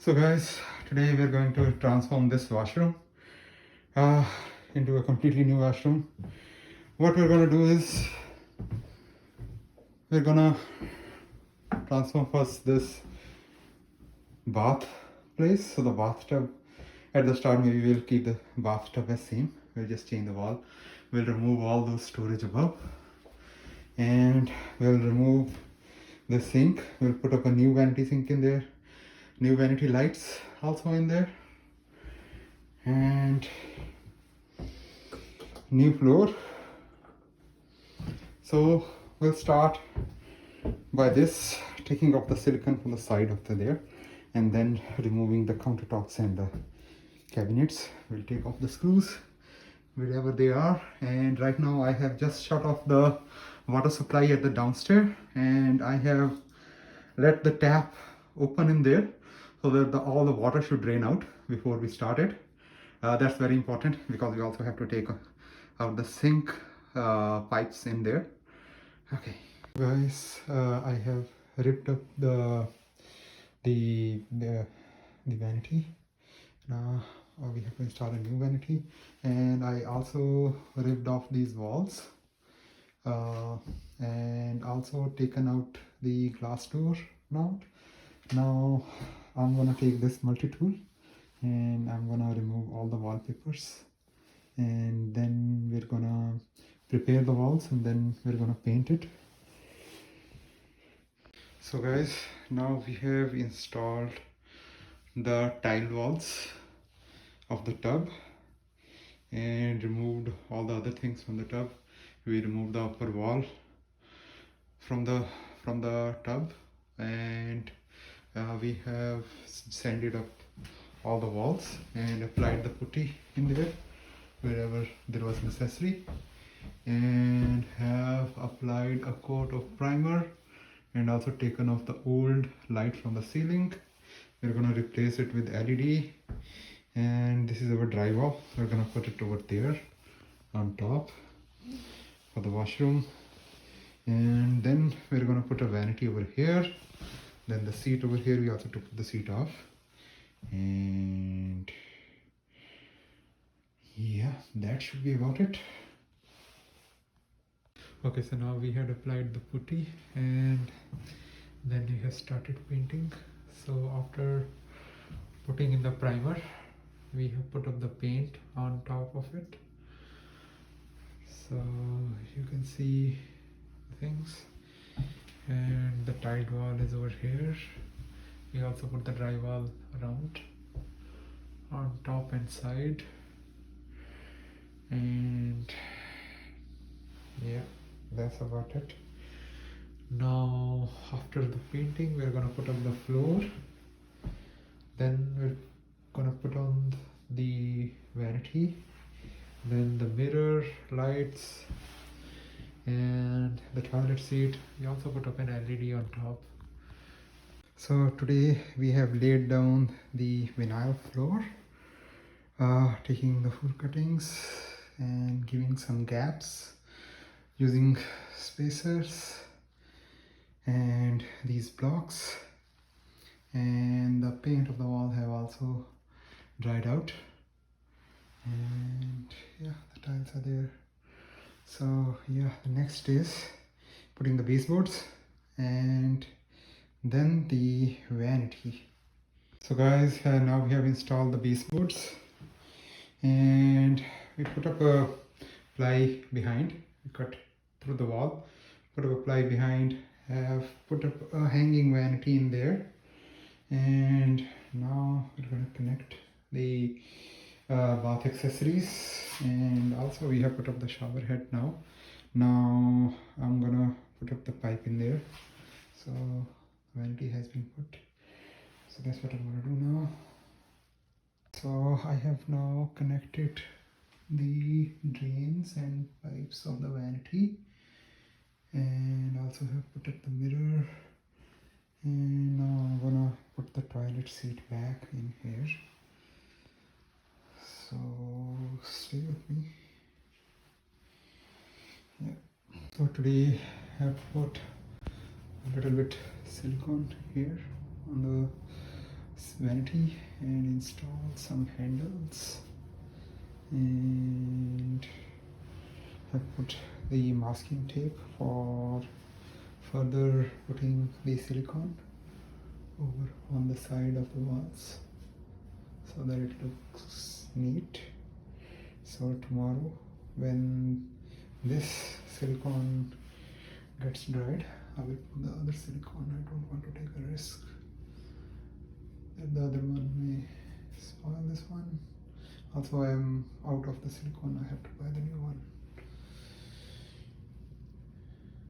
So guys, today we're going to transform this washroom uh, into a completely new washroom. What we're going to do is we're going to transform first this bath place. So the bathtub, at the start maybe we'll keep the bathtub as same. We'll just change the wall. We'll remove all those storage above and we'll remove the sink. We'll put up a new vanity sink in there, new vanity lights also in there, and new floor. So we'll start by this, taking off the silicone from the side of there and then removing the countertops and the cabinets. We'll take off the screws wherever they are, and right now I have just shut off the water supply at the downstairs and I have let the tap open in there so that all the water should drain out before we started. That's very important because we also have to take out the sink pipes in there. Okay guys, I have ripped up the vanity. Now we have to install a new vanity, and I also ripped off these walls and also taken out the glass door mount. Now I'm gonna take this multi-tool and I'm gonna remove all the wallpapers, and then we're gonna prepare the walls and then we're gonna paint it. So guys, now we have installed the tile walls of the tub and removed all the other things from the tub. We removed the upper wall from the tub, and we have sanded up all the walls and applied the putty in there wherever there was necessary, and have applied a coat of primer and also taken off the old light from the ceiling. We're going to replace it with LED, and this is our drywall. We're going to put it over there on top for the washroom, and then we're going to put a vanity over here. Then the seat over here, we also took the seat off, and yeah, that should be about it. Okay, so now we had applied the putty and then we have started painting. So after putting in the primer, we have put up the paint on top of it. So you can see things, and the tiled wall is over here. We also put the drywall around on top and side, and yeah, that's about it. Now after the painting, we're gonna put on the floor, then we're gonna put on the vanity, then the mirror, lights, and the toilet seat. We also put up an LED on top. So today we have laid down the vinyl floor, taking the full cuttings and giving some gaps using spacers and these blocks, and the paint of the wall have also dried out, and yeah, the tiles are there. So yeah, the next is putting the baseboards and then the vanity. So guys, now we have installed the baseboards and we put up a ply behind. We cut through the wall, put up a ply behind, have put up a hanging vanity in there, and now we're going to connect the bath accessories, and also we have put up the shower head. Now I'm gonna put up the pipe in there. So vanity has been put, so that's what I'm gonna do now. So I have now connected the drains and pipes of the vanity, and also have put up the mirror, and now I'm gonna put the toilet seat back in here. So stay with me. Yeah. So today I have put a little bit silicone here on the vanity and install some handles, and I put the masking tape for further putting the silicone over on the side of the walls so that it looks neat. So tomorrow when this silicone gets dried, I will put the other silicone. I don't want to take a risk that the other one may spoil this one. Also, I am out of the silicone. I have to buy the new one.